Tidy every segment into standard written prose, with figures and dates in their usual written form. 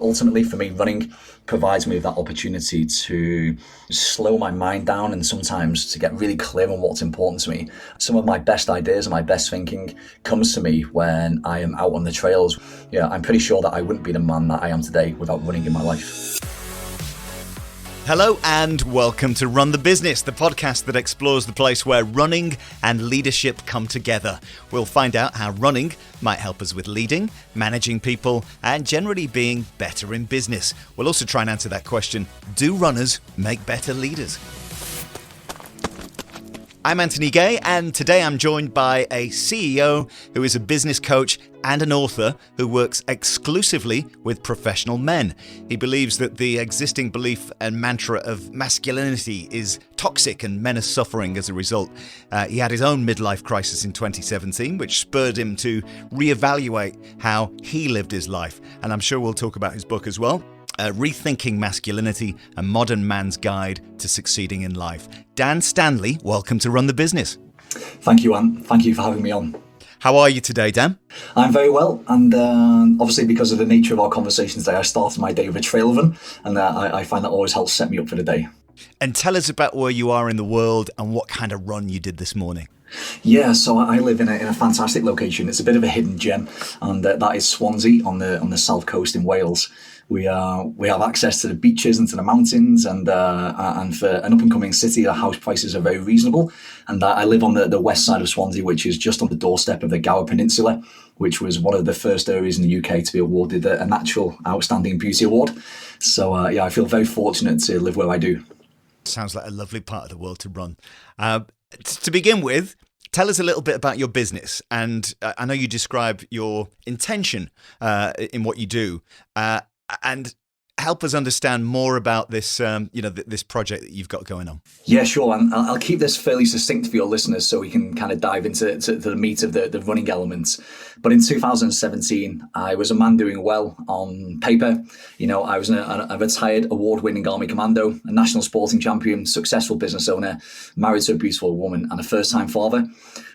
Ultimately, for me, running provides me with that opportunity to slow my mind down and sometimes to get really clear on what's important to me. Some of my best ideas and my best thinking comes to me when I am out on the trails. Yeah, I'm pretty sure that I wouldn't be the man that I am today without running in my life. Hello and welcome to Run the Business, the podcast that explores the place where running and leadership come together. We'll find out how running might help us with leading, managing people, and generally being better in business. We'll also try and answer that question, do runners make better leaders? I'm Anthony Gay, and today I'm joined by a CEO who is a business coach and an author who works exclusively with professional men. He believes that the existing belief and mantra of masculinity is toxic and men are suffering as a result. He had his own midlife crisis in 2017, which spurred him to reevaluate how he lived his life. And I'm sure we'll talk about his book as well. Rethinking Masculinity, a Modern Man's Guide to Succeeding in Life. Dan Stanley, welcome to Run the Business. Thank you, Ant. Thank you for having me on. How are you today, Dan? I'm very well, and obviously because of the nature of our conversation today, I started my day with a trail run, and I find that always helps set me up for the day. And tell us about where you are in the world and what kind of run you did this morning. Yeah, so I live in a fantastic location. It's a bit of a hidden gem, and that is Swansea on the south coast in Wales. We have access to the beaches and to the mountains, and for an up and coming city, the house prices are very reasonable. And I live on the west side of Swansea, which is just on the doorstep of the Gower Peninsula, which was one of the first areas in the UK to be awarded a Natural Outstanding Beauty Award. So I feel very fortunate to live where I do. Sounds like a lovely part of the world to run. To begin with, tell us a little bit about your business. And I know you describe your intention in what you do, and help us understand more about this, this project that you've got going on. Yeah, sure. And I'll keep this fairly succinct for your listeners so we can kind of dive into the meat of the running elements. But in 2017, I was a man doing well on paper. You know, I was a retired award-winning Army commando, a national sporting champion, successful business owner, married to a beautiful woman, and a first-time father.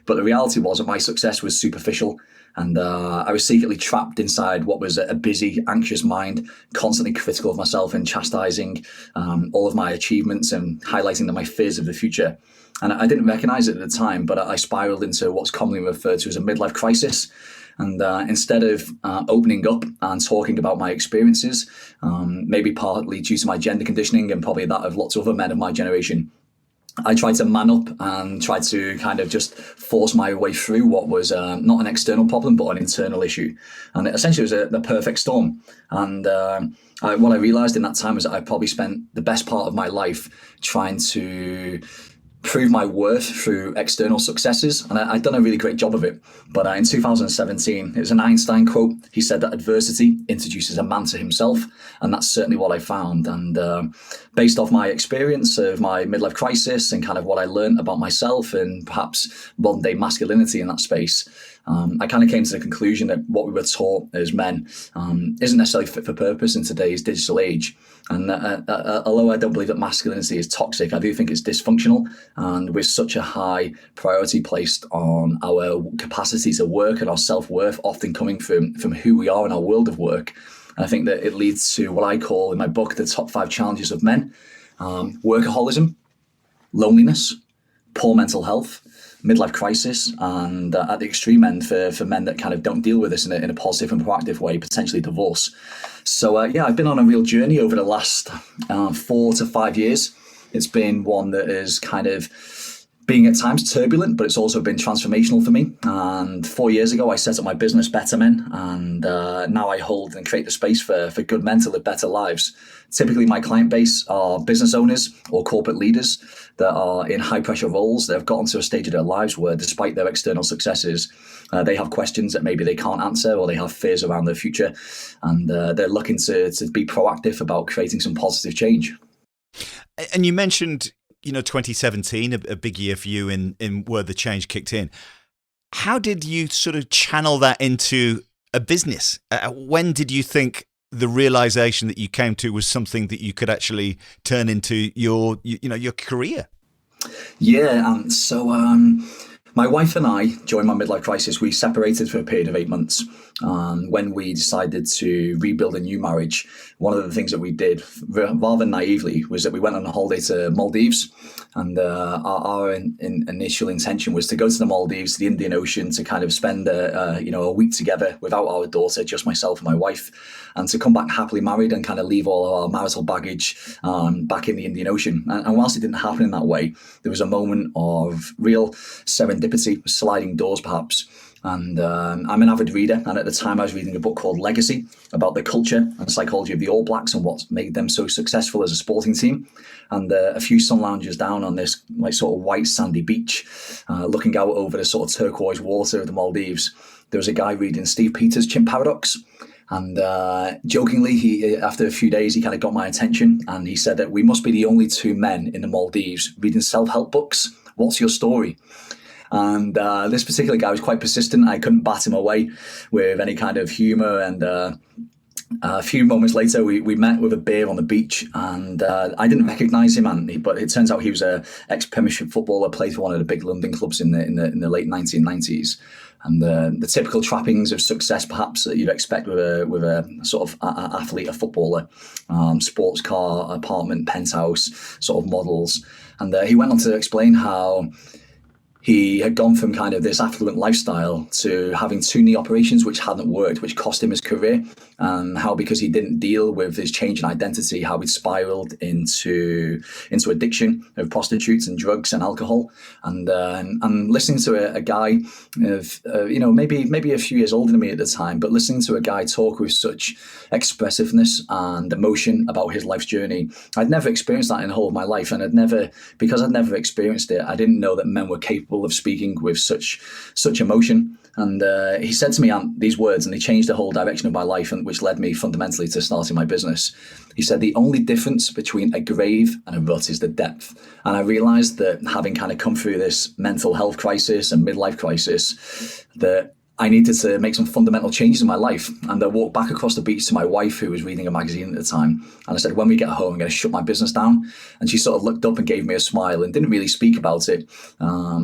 But the reality was that my success was superficial. And I was secretly trapped inside what was a busy, anxious mind, constantly critical of myself and chastising all of my achievements and highlighting my fears of the future. And I didn't recognize it at the time, but I spiraled into what's commonly referred to as a midlife crisis. And instead of opening up and talking about my experiences, maybe partly due to my gender conditioning and probably that of lots of other men of my generation, I tried to man up and tried to kind of just force my way through what was not an external problem, but an internal issue. And essentially it was the perfect storm. And what I realized in that time was that I probably spent the best part of my life trying to prove my worth through external successes. And I'd done a really great job of it. But in 2017, it was an Einstein quote. He said that adversity introduces a man to himself. And that's certainly what I found. And based off my experience of my midlife crisis and kind of what I learned about myself and perhaps modern day masculinity in that space, I kind of came to the conclusion that what we were taught as men isn't necessarily fit for purpose in today's digital age. And although I don't believe that masculinity is toxic, I do think it's dysfunctional. And with such a high priority placed on our capacity to work and our self-worth, often coming from who we are in our world of work, I think that it leads to what I call in my book the top 5 challenges of men: workaholism, loneliness, poor mental health, midlife crisis, and at the extreme end for men that kind of don't deal with this in a positive and proactive way, potentially divorce. So I've been on a real journey over the last 4 to 5 years. It's been one that is kind of being at times turbulent, but it's also been transformational for me. And 4 years ago, I set up my business, Better Men, and now I hold and create the space for good men to live better lives. Typically, my client base are business owners or corporate leaders that are in high-pressure roles that have gotten to a stage of their lives where, despite their external successes, they have questions that maybe they can't answer, or they have fears around their future, and they're looking to be proactive about creating some positive change. And you mentioned, 2017, a big year for you in where the change kicked in. How did you sort of channel that into a business? When did you think the realization that you came to was something that you could actually turn into your career? Yeah, so my wife and I, during my midlife crisis, we separated for a period of 8 months. When we decided to rebuild a new marriage, one of the things that we did rather naively was that we went on a holiday to Maldives. And our initial intention was to go to the Maldives, to the Indian Ocean, to kind of spend a week together without our daughter, just myself and my wife, and to come back happily married and kind of leave all of our marital baggage back in the Indian Ocean. And whilst it didn't happen in that way, there was a moment of real serendipity, sliding doors perhaps. And I'm an avid reader, and at the time I was reading a book called Legacy about the culture and psychology of the All Blacks and what made them so successful as a sporting team. And a few sun loungers down on this sort of white sandy beach, looking out over the sort of turquoise water of the Maldives, there was a guy reading Steve Peters' Chimp Paradox. And jokingly, after a few days, he kind of got my attention, and he said that we must be the only two men in the Maldives reading self-help books. What's your story? And this particular guy was quite persistent. I couldn't bat him away with any kind of humor. And a few moments later, we met with a beer on the beach, and I didn't recognize him, but it turns out he was an ex-Premiership footballer, played for one of the big London clubs in the late 1990s. And the typical trappings of success, perhaps, that you'd expect with a sort of athlete, a footballer, sports car, apartment, penthouse sort of models. And he went on to explain how he had gone from kind of this affluent lifestyle to having 2 knee operations which hadn't worked, which cost him his career, and how because he didn't deal with his change in identity, how he'd spiraled into addiction of prostitutes and drugs and alcohol. And listening to a guy of maybe a few years older than me at the time, but listening to a guy talk with such expressiveness and emotion about his life's journey, I'd never experienced that in the whole of my life, and because I'd never experienced it, I didn't know that men were capable of speaking with such emotion. And he said to me these words, and they changed the whole direction of my life, and which led me fundamentally to starting my business. He said, the only difference between a grave and a rut is the depth. And I realized that, having kind of come through this mental health crisis and midlife crisis, that I needed to make some fundamental changes in my life. And I walked back across the beach to my wife, who was reading a magazine at the time. And I said, when we get home, I'm going to shut my business down. And she sort of looked up and gave me a smile and didn't really speak about it,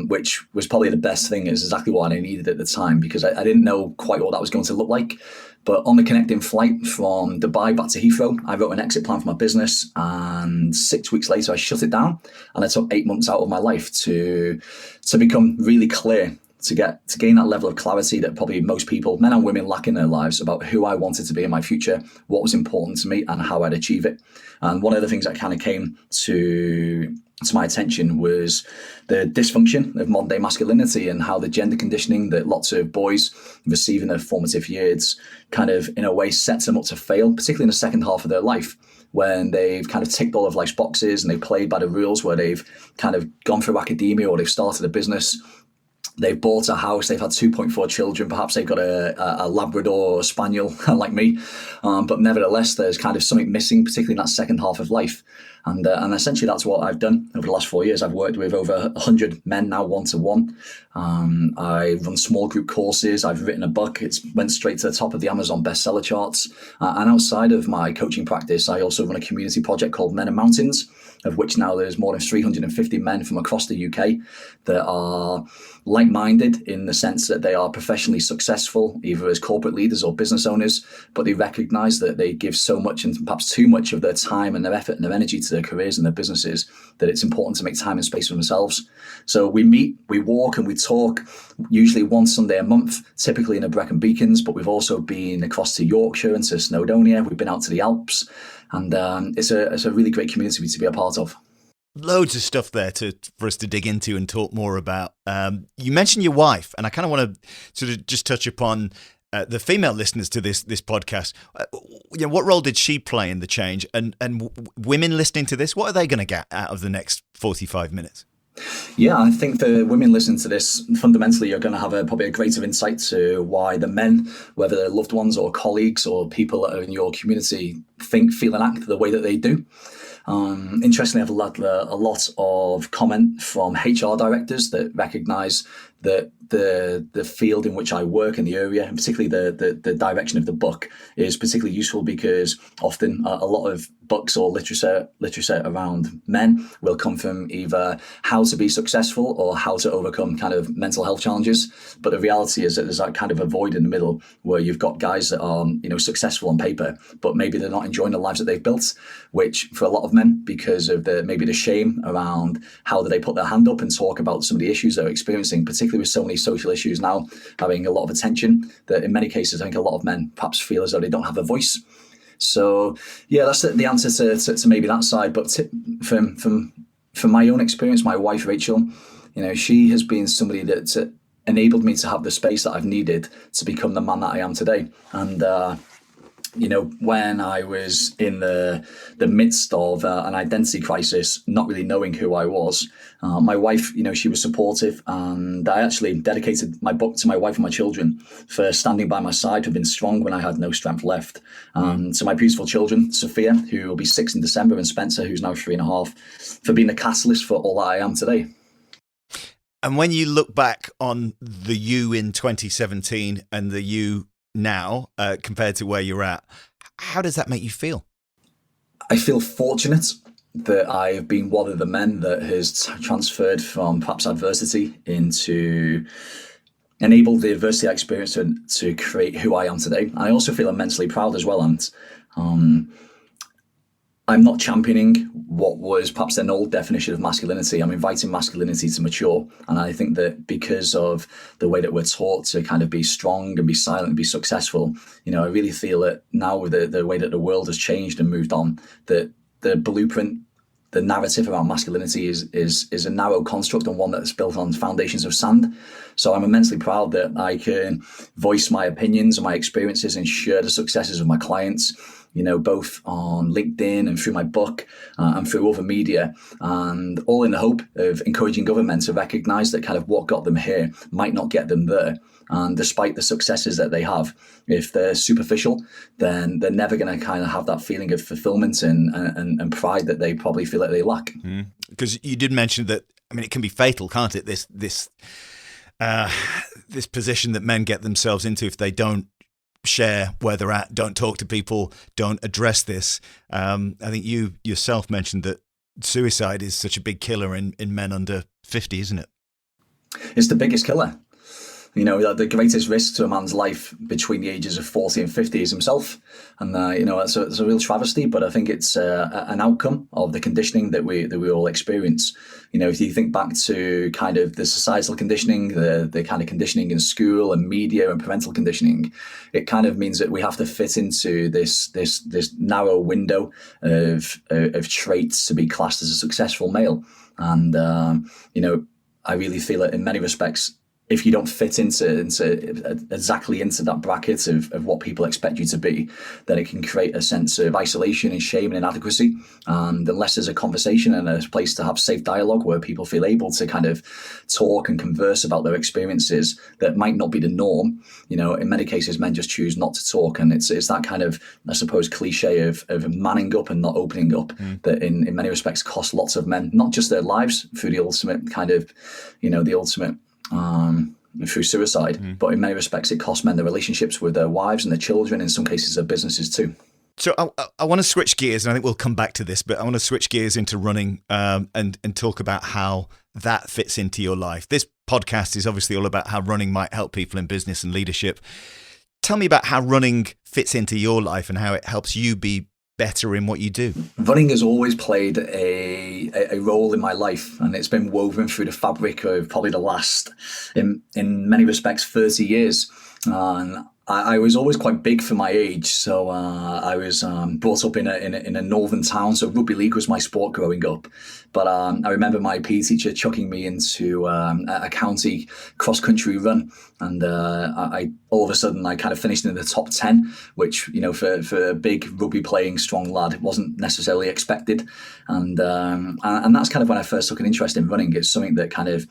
which was probably the best thing. It's exactly what I needed at the time, because I didn't know quite what that was going to look like. But on the connecting flight from Dubai back to Heathrow, I wrote an exit plan for my business. And 6 weeks later, I shut it down. And I took 8 months out of my life to become really clear, to gain that level of clarity that probably most people, men and women, lack in their lives about who I wanted to be in my future, what was important to me, and how I'd achieve it. And one of the things that kind of came to my attention was the dysfunction of modern day masculinity, and how the gender conditioning that lots of boys receive in their formative years kind of, in a way, sets them up to fail, particularly in the second half of their life, when they've kind of ticked all of life's boxes and they've played by the rules, where they've kind of gone through academia, or they've started a business. They've bought a house, they've had 2.4 children, perhaps they've got a Labrador or a Spaniel like me. But nevertheless, there's kind of something missing, particularly in that second half of life. And essentially that's what I've done over the last 4 years. I've worked with over 100 men now, one-to-one. I run small group courses. I've written a book. It's went straight to the top of the Amazon bestseller charts. And outside of my coaching practice, I also run a community project called Men and Mountains, of which now there's more than 350 men from across the UK that are like-minded in the sense that they are professionally successful, either as corporate leaders or business owners, but they recognize that they give so much, and perhaps too much, of their time and their effort and their energy to their careers and their businesses, that it's important to make time and space for themselves. So we meet, we walk, and we talk, usually one Sunday a month, typically in the Brecon Beacons, but we've also been across to Yorkshire and to Snowdonia. We've been out to the Alps, and it's a really great community to be a part of. Loads of stuff there for us to dig into and talk more about. You mentioned your wife, and I kind of want to sort of just touch upon the female listeners to this podcast. What role did she play in the change? And women listening to this, what are they going to get out of the next 45 minutes? Yeah, I think for women listening to this, fundamentally, you're going to have probably a greater insight to why the men, whether they're loved ones or colleagues or people that are in your community, think, feel, and act the way that they do. Interestingly, I've had a lot of comment from HR directors that recognise that the field in which I work in the area, and particularly the direction of the book, is particularly useful because often a lot of books or literature around men will come from either how to be successful or how to overcome kind of mental health challenges. But the reality is that there's that kind of a void in the middle where you've got guys that are, successful on paper, but maybe they're not enjoying the lives that they've built, which for a lot of men, because of maybe the shame around how do they put their hand up and talk about some of the issues they're experiencing, particularly with so many social issues now having a lot of attention, that in many cases I think a lot of men perhaps feel as though they don't have a voice. So yeah, that's the answer to maybe that side. But from my own experience, my wife Rachel, she has been somebody that enabled me to have the space that I've needed to become the man that I am today. And when I was in the midst of an identity crisis, not really knowing who I was, my wife, she was supportive, and I actually dedicated my book to my wife and my children for standing by my side, for being strong when I had no strength left. To my beautiful children, Sophia, who will be 6 in December, and Spencer, who's now 3.5, for being a catalyst for all that I am today. And when you look back on the you in 2017 and the you now, compared to where you're at, how does that make you feel? I feel fortunate that I have been one of the men that has transferred from perhaps adversity into enabled the adversity I experienced to create who I am today. I also feel immensely proud as well, and I'm not championing what was perhaps an old definition of masculinity. I'm inviting masculinity to mature. And I think that because of the way that we're taught to kind of be strong and be silent and be successful, I really feel that now with the way that the world has changed and moved on, that the blueprint, the narrative around masculinity is a narrow construct, and one that's built on foundations of sand. So I'm immensely proud that I can voice my opinions and my experiences and share the successes of my clients, both on LinkedIn and through my book and through other media, and all in the hope of encouraging other men to recognize that kind of what got them here might not get them there. And despite the successes that they have, if they're superficial, then they're never going to kind of have that feeling of fulfillment and pride that they probably feel that they lack. Because you did mention that, it can be fatal, can't it? This position that men get themselves into if they don't share where they're at, don't talk to people, don't address this. I think you yourself mentioned that suicide is such a big killer in men under 50, isn't it? It's the biggest killer. The greatest risk to a man's life between the ages of 40 and 50 is himself. And, it's a real travesty, but I think it's an outcome of the conditioning that we all experience. If you think back to kind of the societal conditioning, the kind of conditioning in school and media and parental conditioning, it kind of means that we have to fit into this narrow window of traits to be classed as a successful male. And, I really feel that in many respects, if you don't fit into exactly into that bracket of what people expect you to be, then it can create a sense of isolation and shame and inadequacy. And unless there's a conversation and a place to have safe dialogue where people feel able to kind of talk and converse about their experiences that might not be the norm, in many cases, men just choose not to talk. And it's that kind of, I suppose, cliche of manning up and not opening up that in many respects costs lots of men, not just their lives through the ultimate kind of, through suicide, but in many respects it costs men their relationships with their wives and their children, in some cases their businesses too. So I want to switch gears, and I think we'll come back to this, but I want to switch gears into running and talk about how that fits into your life. This podcast is obviously all about how running might help people in business and leadership. Tell me about how running fits into your life and how it helps you be better in what you do. Running has always played a role in my life, and it's been woven through the fabric of probably the last, in many respects, 30 years. And I was always quite big for my age, so I was brought up in a northern town, so rugby league was my sport growing up. But I remember my PE teacher chucking me into a county cross-country run, and I all of a sudden I kind of finished in the top 10, which for a big rugby-playing strong lad wasn't necessarily expected, and that's kind of when I first took an interest in running. It's something that kind of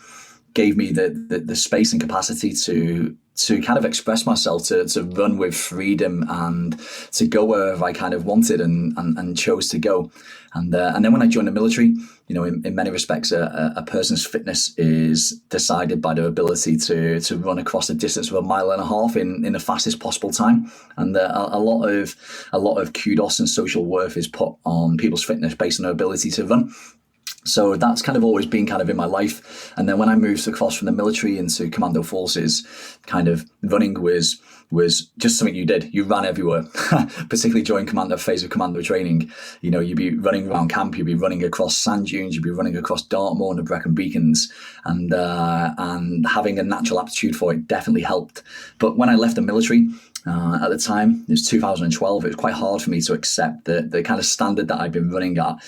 gave me the space and capacity to to kind of express myself, to run with freedom and to go wherever I kind of wanted and chose to go. And then when I joined the military, in many respects, a person's fitness is decided by their ability to run across a distance of 1.5 miles in the fastest possible time. And a lot of kudos and social worth is put on people's fitness based on their ability to run. So that's kind of always been kind of in my life. And then when I moved across from the military into commando forces, kind of running was just something you did. You ran everywhere, particularly during phase of commando training. You'd be running around camp, you'd be running across sand dunes, you'd be running across Dartmoor and the Brecon Beacons, and having a natural aptitude for it definitely helped. But when I left the military, at the time, it was 2012, it was quite hard for me to accept the kind of standard that I'd been running at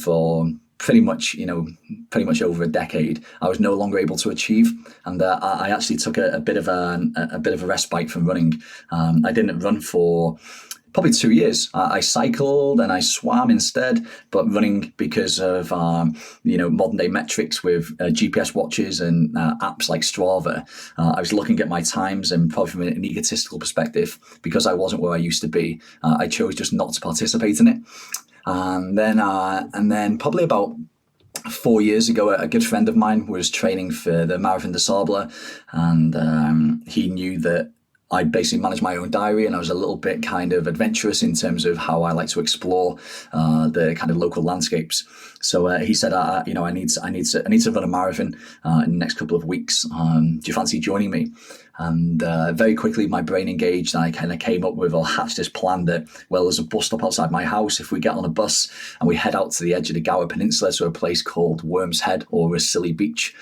for pretty much over a decade. I was no longer able to achieve, and I actually took a bit of a respite from running. I didn't run for probably 2 years. I cycled and I swam instead, but running, because of modern day metrics with GPS watches and apps like Strava, I was looking at my times, and probably from an egotistical perspective, because I wasn't where I used to be, I chose just not to participate in it. And then probably about 4 years ago, a good friend of mine was training for the Marathon des Sables, and he knew that I basically managed my own diary, and I was a little bit kind of adventurous in terms of how I like to explore the kind of local landscapes. So he said, I need to run a marathon in the next couple of weeks. Do you fancy joining me? And very quickly, my brain engaged, and I kind of came up with or hatched this plan that, well, there's a bus stop outside my house. If we get on a bus and we head out to the edge of the Gower Peninsula to a place called Worm's Head or Rasilly Beach,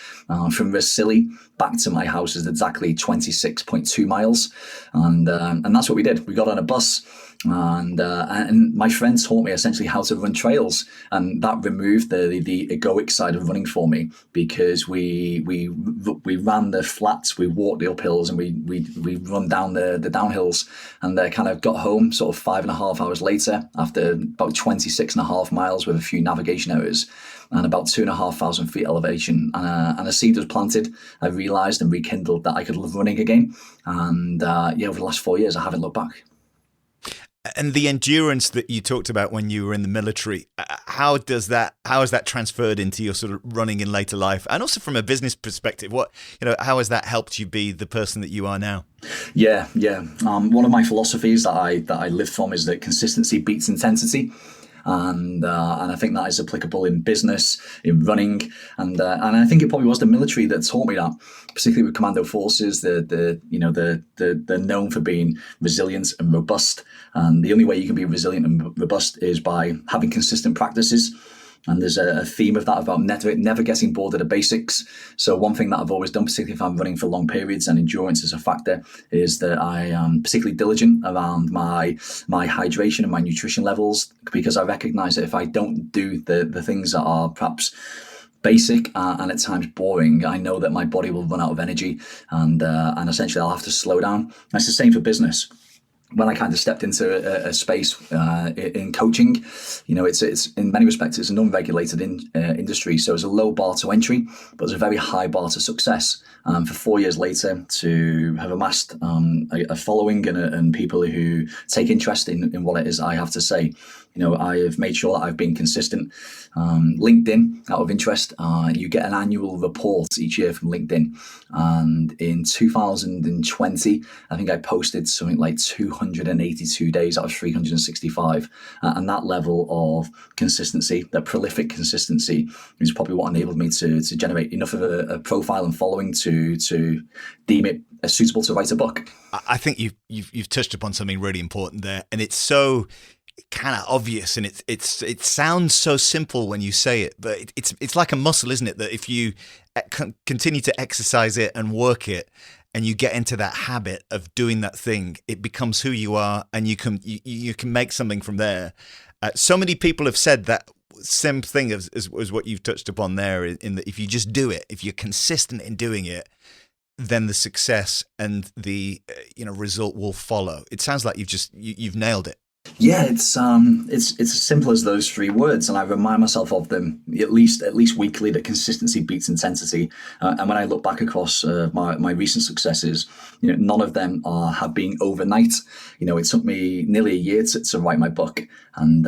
from Rasilly back to my house is exactly 26.2 miles. And that's what we did. We got on a bus, and my friend taught me essentially how to run trails, and that removed the egoic side of running for me, because we ran the flats, we walked the uphills, and we run down the downhills, and kind of got home sort of 5.5 hours later after about 26.5 miles with a few navigation errors and about 2,500 feet elevation, and a seed was planted. I realized and rekindled that I could love running again, and over the last 4 years I haven't looked back. And the endurance that you talked about when you were in the military, how has that transferred into your sort of running in later life? And also from a business perspective, how has that helped you be the person that you are now? Yeah. One of my philosophies that I live from is that consistency beats intensity. And I think that is applicable in business, in running, and I think it probably was the military that taught me that, particularly with commando forces. They're known for being resilient and robust, and the only way you can be resilient and robust is by having consistent practices. And there's a theme of that about never getting bored of the basics. So one thing that I've always done, particularly if I'm running for long periods and endurance is a factor, is that I am particularly diligent around my hydration and my nutrition levels, because I recognize that if I don't do the things that are perhaps basic and at times boring, I know that my body will run out of energy, and essentially I'll have to slow down. That's the same for business. When I kind of stepped into a space in coaching, it's in many respects it's an unregulated industry, so it's a low bar to entry, but it's a very high bar to success. For 4 years later, to have amassed a following and people who take interest in what it is I have to say. I have made sure that I've been consistent. LinkedIn, out of interest, you get an annual report each year from LinkedIn. And in 2020, I think I posted something like 282 days out of 365. And that level of consistency, that prolific consistency, is probably what enabled me to generate enough of a profile and following to deem it as suitable to write a book. I think you've touched upon something really important there, and it's so kind of obvious, and it sounds so simple when you say it, but it's like a muscle, isn't it? That if you continue to exercise it and work it, and you get into that habit of doing that thing, it becomes who you are, and you can make something from there. So many people have said that same thing as what you've touched upon there, in that if you just do it, if you're consistent in doing it, then the success and the result will follow. It sounds like you've nailed it. Yeah, it's as simple as those three words, and I remind myself of them at least weekly. That consistency beats intensity, and when I look back across my recent successes, none of them have been overnight. It took me nearly a year to write my book, and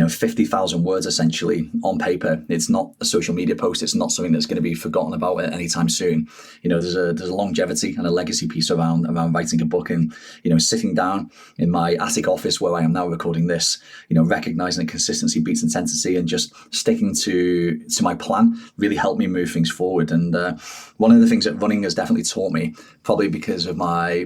50,000 words essentially on paper. It's not a social media post. It's not something that's going to be forgotten about at any time soon. There's a longevity and a legacy piece around writing a book, and sitting down in my attic office where I am now recording this, recognizing that consistency beats intensity and just sticking to my plan really helped me move things forward. And one of the things that running has definitely taught me, probably because of my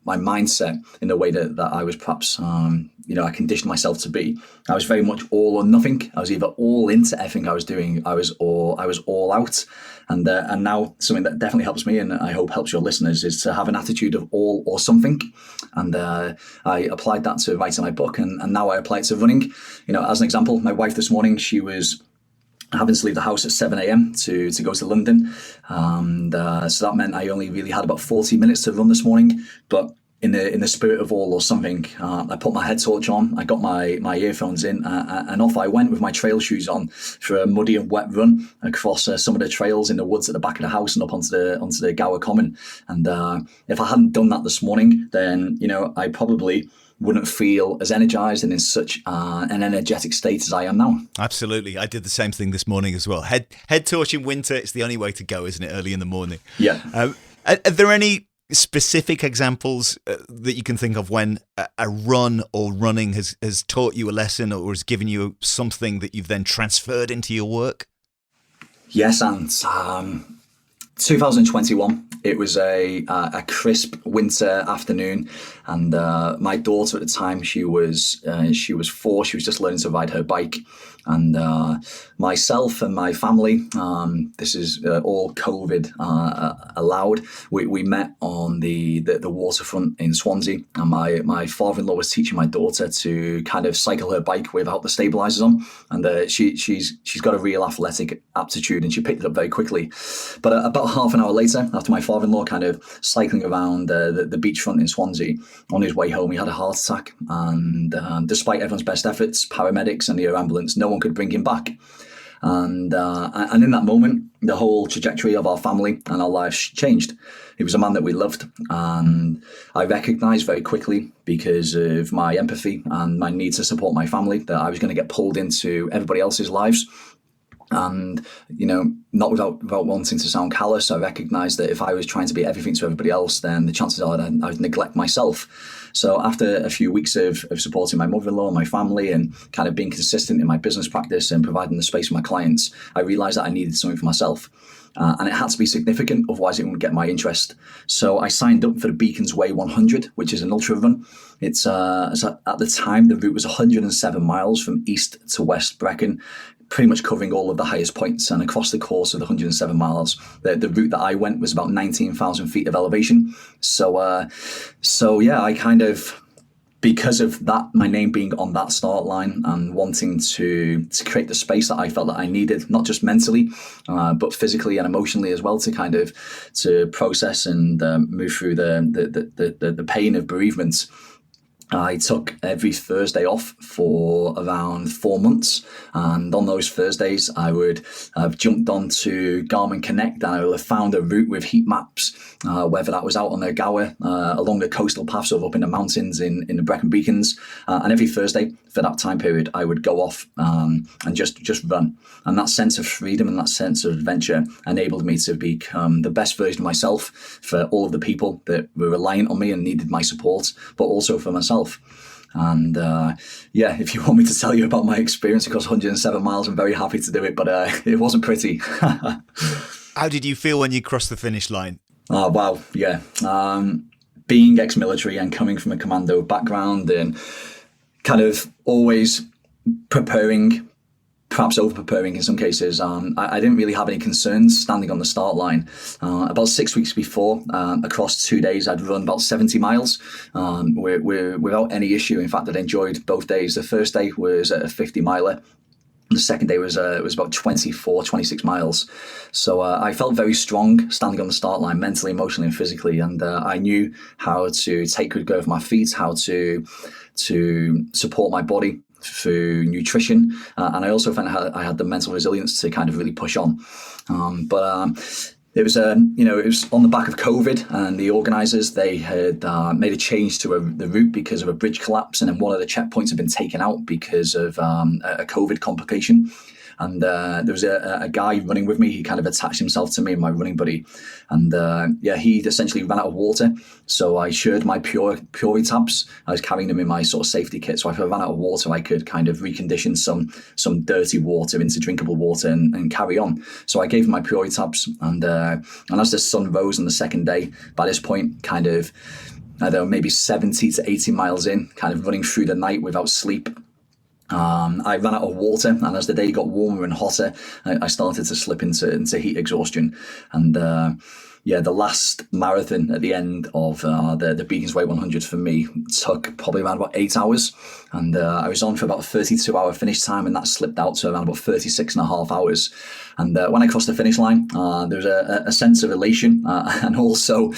mindset in the way that I was perhaps I conditioned myself to be. I was very much all or nothing. I was either all into everything I was doing, I was all out. And now something that definitely helps me, and I hope helps your listeners, is to have an attitude of all or something. And I applied that to writing my book, and now I apply it to running. As an example, my wife this morning, she was having to leave the house at 7 a.m. to go to London. And so that meant I only really had about 40 minutes to run this morning. But in the spirit of all or something, I put my head torch on, I got my earphones in, and off I went with my trail shoes on for a muddy and wet run across some of the trails in the woods at the back of the house and up onto the Gower Common. And if I hadn't done that this morning, then I probably wouldn't feel as energized and in such an energetic state as I am now. Absolutely. I did the same thing this morning as well. Head torch in winter, it's the only way to go, isn't it, early in the morning? Yeah. Are there any specific examples that you can think of when a run or running has taught you a lesson or has given you something that you've then transferred into your work? Yes, and 2021, it was a crisp winter afternoon, and my daughter at the time, she was 4. She was just learning to ride her bike, and myself and my family, this is all COVID allowed. We met on the waterfront in Swansea, and my father-in-law was teaching my daughter to kind of cycle her bike without the stabilizers on, and she's got a real athletic aptitude, and she picked it up very quickly. But about half an hour later, after my father-in-law kind of cycling around the beachfront in Swansea, on his way home, he had a heart attack, and despite everyone's best efforts, paramedics and the air ambulance, no one could bring him back. And in that moment, the whole trajectory of our family and our lives changed. He was a man that we loved, and I recognized very quickly, because of my empathy and my need to support my family, that I was going to get pulled into everybody else's lives. And, not without wanting to sound callous, I recognized that if I was trying to be everything to everybody else, then the chances are that I would neglect myself. So after a few weeks of supporting my mother-in-law and my family and kind of being consistent in my business practice and providing the space for my clients, I realized that I needed something for myself. And it had to be significant, otherwise it wouldn't get my interest. So I signed up for the Beacons Way 100, which is an ultra run. It's at the time, the route was 107 miles from east to west Brecon, pretty much covering all of the highest points. And across the course of the 107 miles, the route that I went was about 19,000 feet of elevation. So yeah, I kind of, because of that, my name being on that start line and wanting to create the space that I felt that I needed, not just mentally, but physically and emotionally as well, to process and move through the pain of bereavement. I took every Thursday off for around 4 months, and on those Thursdays I would have jumped onto Garmin Connect, and I would have found a route with heat maps, whether that was out on the Gower, along the coastal paths, or up in the mountains in the Brecon Beacons, and every Thursday for that time period I would go off and just run. And that sense of freedom and that sense of adventure enabled me to become the best version of myself for all of the people that were reliant on me and needed my support, but also for myself. And if you want me to tell you about my experience across 107 miles, I'm very happy to do it, but it wasn't pretty. How did you feel when you crossed the finish line? Oh, wow, yeah. Being ex-military and coming from a commando background and kind of always preparing, perhaps over-preparing in some cases, I didn't really have any concerns standing on the start line. About 6 weeks before, across 2 days, I'd run about 70 miles without any issue. In fact, I'd enjoyed both days. The first day was a 50-miler. The second day was it was about 24, 26 miles. So I felt very strong standing on the start line, mentally, emotionally, and physically. And I knew how to take good care of my feet, how to support my body through nutrition. And I also found I had the mental resilience to kind of really push on. It was, it was on the back of COVID, and the organisers, they had made a change to the route because of a bridge collapse, and then one of the checkpoints had been taken out because of a COVID complication. And there was a guy running with me. He kind of attached himself to me and my running buddy. And he essentially ran out of water. So I shared my Purity tabs. I was carrying them in my sort of safety kit. So if I ran out of water, I could kind of recondition some dirty water into drinkable water and carry on. So I gave him my Purity tabs. And as the sun rose on the second day, by this point, kind of, I don't know, maybe 70 to 80 miles in, kind of running through the night without sleep. I ran out of water, and as the day got warmer and hotter, I started to slip into heat exhaustion. And the last marathon at the end of the Beacons Way 100 for me took probably around about 8 hours. And I was on for about a 32-hour finish time, and that slipped out to around about 36 and a half hours. And when I crossed the finish line, there was a sense of elation and also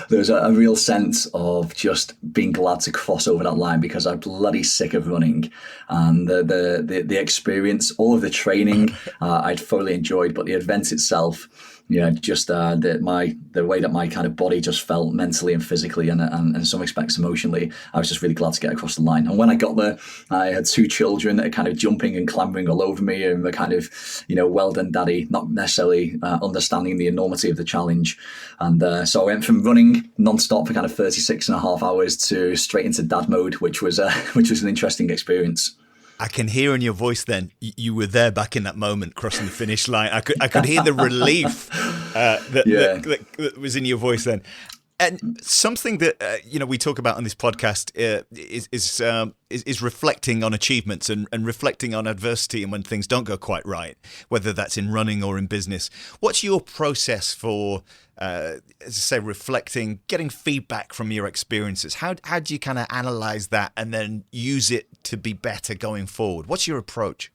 there's a real sense of just being glad to cross over that line, because I'm bloody sick of running, and the experience, all of the training, I'd thoroughly enjoyed, but the event itself, just the way that my kind of body just felt mentally and physically, and in some respects emotionally, I was just really glad to get across the line. And when I got there, I had 2 children that are kind of jumping and clambering all over me, and were kind of, well done, daddy, not necessarily understanding the enormity of the challenge. And so I went from running non-stop for kind of 36 and a half hours to straight into dad mode, which was an interesting experience. I can hear in your voice then, you were there back in that moment, crossing the finish line. I could hear the relief that was in your voice then. And something that we talk about on this podcast is reflecting on achievements and reflecting on adversity and when things don't go quite right, whether that's in running or in business. What's your process for, as I say, reflecting, getting feedback from your experiences? How do you kind of analyze that and then use it to be better going forward? What's your approach?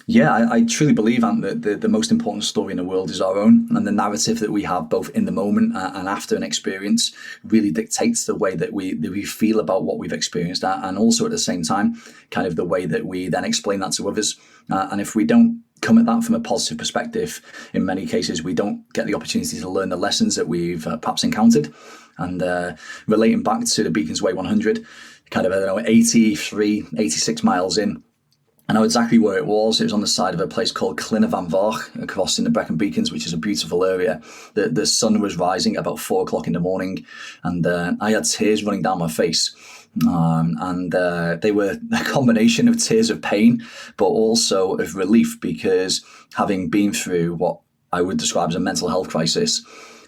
Yeah, I truly believe, Ant, that the most important story in the world is our own, and the narrative that we have both in the moment and after an experience really dictates the way that we feel about what we've experienced, and also at the same time, kind of the way that we then explain that to others. And if we don't come at that from a positive perspective, in many cases, we don't get the opportunity to learn the lessons that we've perhaps encountered. And relating back to the Beacons Way 100, kind of, 86 miles in, I know exactly where it was. It was on the side of a place called Clynna van Varg, across in the Brecon Beacons, which is a beautiful area. The sun was rising at about 4 o'clock in the morning, and I had tears running down my face. And they were a combination of tears of pain, but also of relief, because having been through what I would describe as a mental health crisis,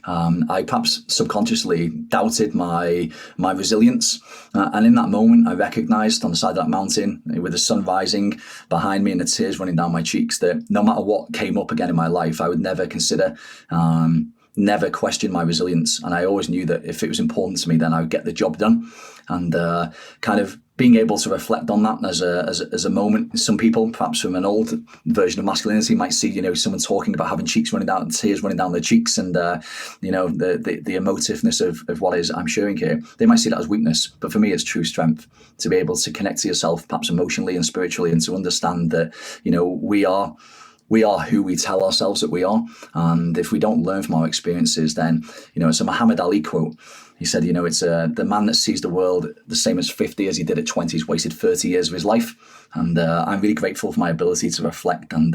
I perhaps subconsciously doubted my resilience. And in that moment, I recognized on the side of that mountain, with the sun rising behind me and the tears running down my cheeks, that no matter what came up again in my life, I would never consider, never question my resilience. And I always knew that if it was important to me, then I would get the job done. And kind of being able to reflect on that as a moment. Some people, perhaps from an old version of masculinity, might see, someone talking about having cheeks running down and tears running down their cheeks, and the emotiveness of what is I'm sharing here. They might see that as weakness, but for me, it's true strength to be able to connect to yourself, perhaps emotionally and spiritually, and to understand that we are who we tell ourselves that we are. And if we don't learn from our experiences, then it's a Muhammad Ali quote. He said, it's the man that sees the world the same as 50 as he did at 20 has wasted 30 years of his life. And I'm really grateful for my ability to reflect. And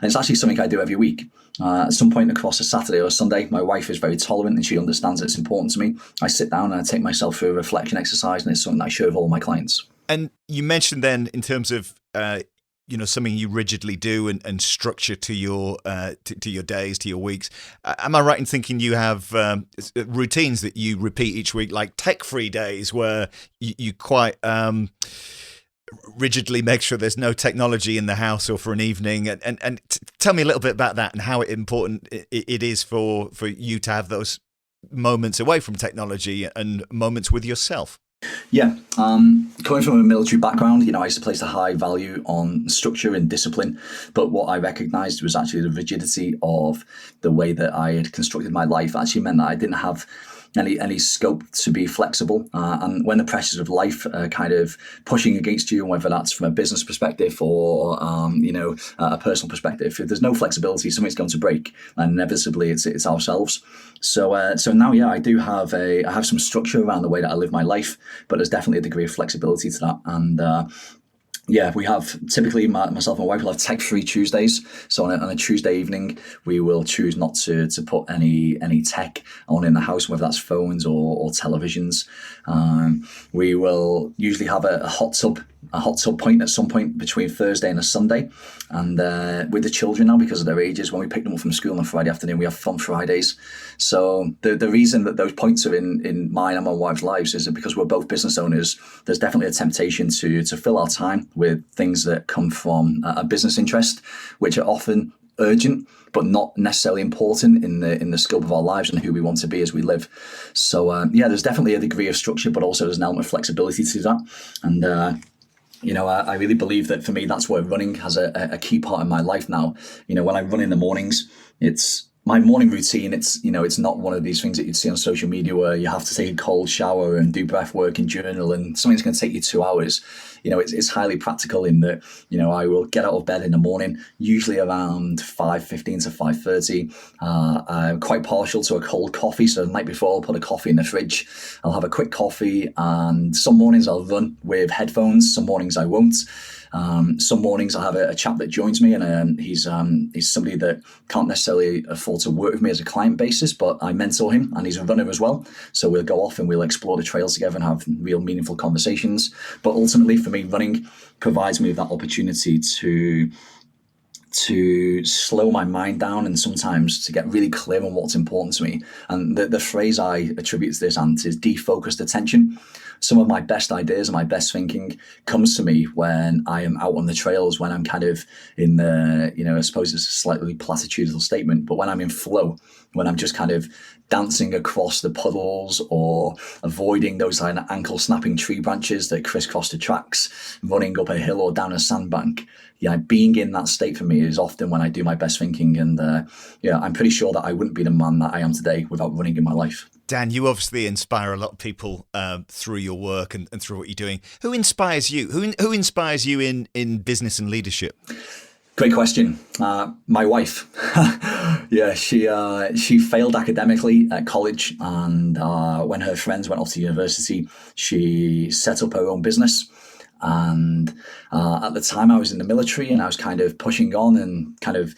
it's actually something I do every week. At some point across a Saturday or a Sunday, my wife is very tolerant and she understands that it's important to me. I sit down and I take myself through a reflection exercise, and it's something that I share with all my clients. And you mentioned then, in terms of something you rigidly do and structure to your days, to your weeks. Am I right in thinking you have routines that you repeat each week, like tech-free days, where you quite rigidly make sure there's no technology in the house or for an evening? And tell me a little bit about that and how important it is for you to have those moments away from technology and moments with yourself. Yeah, coming from a military background, I used to place a high value on structure and discipline. But what I recognized was actually the rigidity of the way that I had constructed my life actually meant that I didn't have any scope to be flexible. And when the pressures of life are kind of pushing against you, whether that's from a business perspective or a personal perspective, if there's no flexibility, something's going to break, and inevitably it's ourselves. So now, yeah, I have some structure around the way that I live my life, but there's definitely a degree of flexibility to that. And yeah, we have typically myself and my wife will have tech-free Tuesdays. So on a Tuesday evening, we will choose not to put any tech on in the house, whether that's phones or televisions. We will usually have a hot tub point at some point between Thursday and a Sunday. And with the children now, because of their ages, when we pick them up from school on Friday afternoon, we have fun Fridays. So the reason that those points are in mine and my wife's lives is that because we're both business owners, there's definitely a temptation to fill our time with things that come from a business interest, which are often urgent but not necessarily important in the scope of our lives and who we want to be as we live. So yeah, there's definitely a degree of structure, but also there's an element of flexibility to that. And I really believe that for me, that's where running has a key part in my life now. When I run in the mornings, it's my morning routine. It's not one of these things that you'd see on social media where you have to take a cold shower and do breath work and journal and something's going to take you 2 hours. It's highly practical in that, I will get out of bed in the morning, usually around 5:15 to 5:30. I'm quite partial to a cold coffee. So the night before I'll put a coffee in the fridge. I'll have a quick coffee, and some mornings I'll run with headphones. Some mornings I won't. Some mornings I have a chap that joins me, and he's somebody that can't necessarily afford to work with me as a client basis, but I mentor him, and he's a runner as well. So we'll go off and we'll explore the trails together and have real meaningful conversations. But ultimately, for me, running provides me with that opportunity to slow my mind down and sometimes to get really clear on what's important to me. And the phrase I attribute to this, Ant, is defocused attention. Some of my best ideas and my best thinking comes to me when I am out on the trails, when I'm kind of in the, I suppose it's a slightly platitudinal statement, but when I'm in flow, when I'm just kind of dancing across the puddles or avoiding those kind of ankle snapping tree branches that crisscross the tracks, running up a hill or down a sandbank. Yeah, being in that state for me is often when I do my best thinking. And I'm pretty sure that I wouldn't be the man that I am today without running in my life. Dan, you obviously inspire a lot of people through your work and through what you're doing. Who inspires you? Who inspires you in business and leadership? Great question. My wife. Yeah, she failed academically at college, and when her friends went off to university, she set up her own business. And at the time I was in the military and I was kind of pushing on and kind of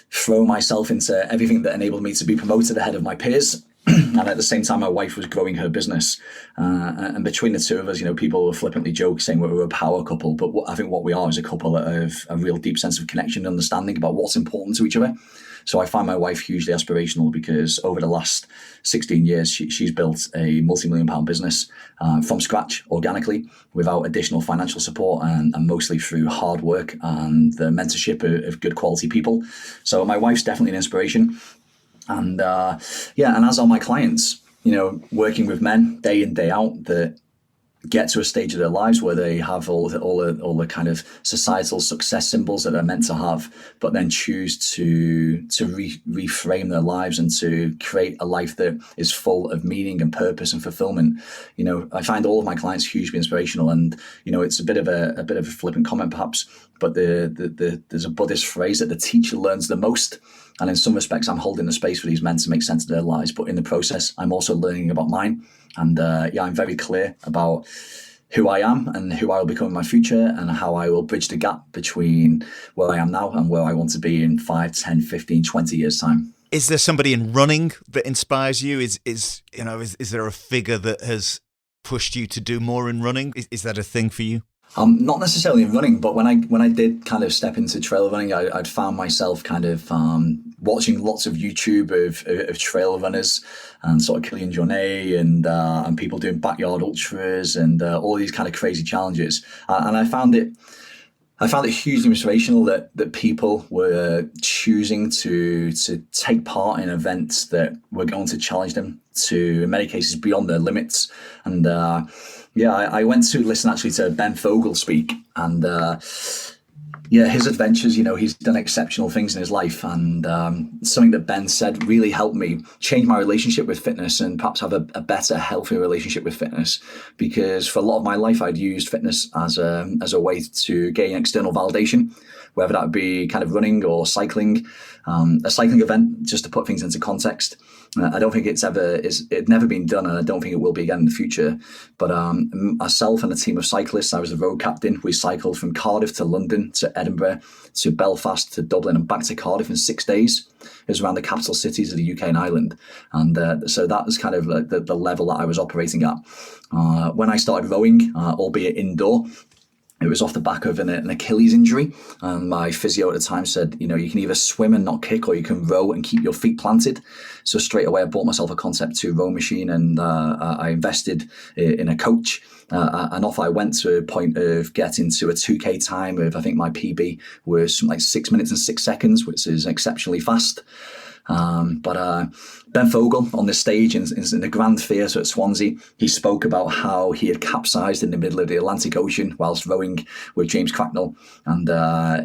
throw myself into everything that enabled me to be promoted ahead of my peers. And at the same time, my wife was growing her business. And between the two of us, people will flippantly joke saying we're a power couple. But I think what we are is a couple that have a real deep sense of connection and understanding about what's important to each other. So I find my wife hugely aspirational because over the last 16 years, she's built a multi-million-pound business from scratch, organically, without additional financial support and mostly through hard work and the mentorship of good quality people. So my wife's definitely an inspiration. And and as are my clients, working with men day in, day out that get to a stage of their lives where they have all the kind of societal success symbols that they're meant to have, but then choose to reframe their lives and to create a life that is full of meaning and purpose and fulfillment. I find all of my clients hugely inspirational, and it's a bit of a flippant comment perhaps, but there's a Buddhist phrase that the teacher learns the most. And in some respects, I'm holding the space for these men to make sense of their lives. But in the process, I'm also learning about mine. And I'm very clear about who I am and who I will become in my future and how I will bridge the gap between where I am now and where I want to be in 5, 10, 15, 20 years' time. Is there somebody in running that inspires you? Is there a figure that has pushed you to do more in running? Is that a thing for you? Not necessarily in running, but when I did kind of step into trail running, I'd found myself kind of watching lots of YouTube of trail runners and sort of Kilian Jornet and people doing backyard ultras and all these kind of crazy challenges. And I found it hugely inspirational that people were choosing to take part in events that were going to challenge them to, in many cases, beyond their limits. And Yeah, I went to listen actually to Ben Fogle speak, and his adventures. He's done exceptional things in his life, and something that Ben said really helped me change my relationship with fitness and perhaps have a better, healthier relationship with fitness. Because for a lot of my life, I'd used fitness as a way to gain external validation, whether that be kind of running or cycling. A cycling event, just to put things into context, I don't think it's never been done, and I don't think it will be again in the future. But myself and a team of cyclists, I was the road captain. We cycled from Cardiff to London to Edinburgh to Belfast to Dublin and back to Cardiff in 6 days. It was around the capital cities of the UK and Ireland. And so that was kind of the level that I was operating at. When I started rowing, albeit indoor, it was off the back of an Achilles injury. And my physio at the time said, you can either swim and not kick, or you can row and keep your feet planted. So straight away, I bought myself a Concept 2 row machine, and I invested in a coach. And off I went to a point of getting to a 2K time of, I think my PB was something like 6 minutes and 6 seconds, which is exceptionally fast. But Ben Fogle on the stage in the Grand Theatre at Swansea, he spoke about how he had capsized in the middle of the Atlantic Ocean whilst rowing with James Cracknell, and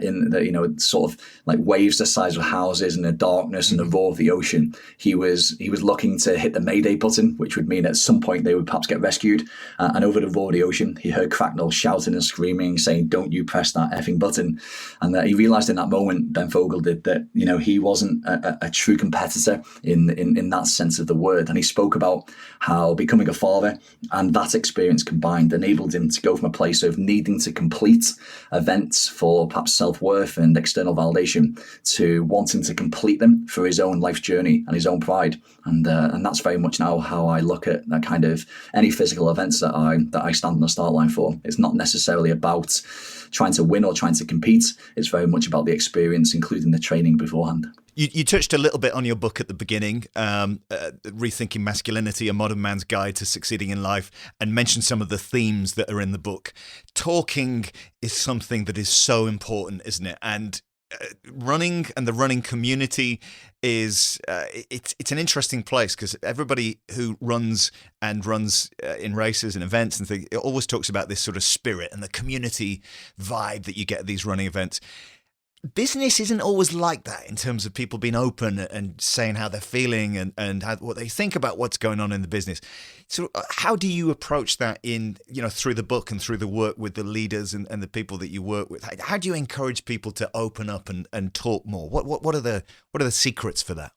in the sort of like waves the size of houses and the darkness and the roar of the ocean, he was looking to hit the Mayday button, which would mean at some point they would perhaps get rescued. And over the roar of the ocean, he heard Cracknell shouting and screaming, saying, "Don't you press that effing button!" And he realised in that moment, Ben Fogle did, that he wasn't a true competitor in that sense of the word. And he spoke about how becoming a father and that experience combined enabled him to go from a place of needing to complete events for perhaps self-worth and external validation to wanting to complete them for his own life's journey and his own pride. And that's very much now how I look at that kind of any physical events that I stand on the start line for. It's not necessarily about trying to win or trying to compete. It's very much about the experience, including the training beforehand. You touched a little bit on your book at the beginning, Rethinking Masculinity, A Modern Man's Guide to Succeeding in Life, and mentioned some of the themes that are in the book. Talking is something that is so important, isn't it? And running and the running community is it's an interesting place, because everybody who runs in races and events and things, it always talks about this sort of spirit and the community vibe that you get at these running events. Business isn't always like that in terms of people being open and saying how they're feeling and what they think about what's going on in the business. So how do you approach that through the book and through the work with the leaders and the people that you work with? How do you encourage people to open up and talk more? What are the secrets for that?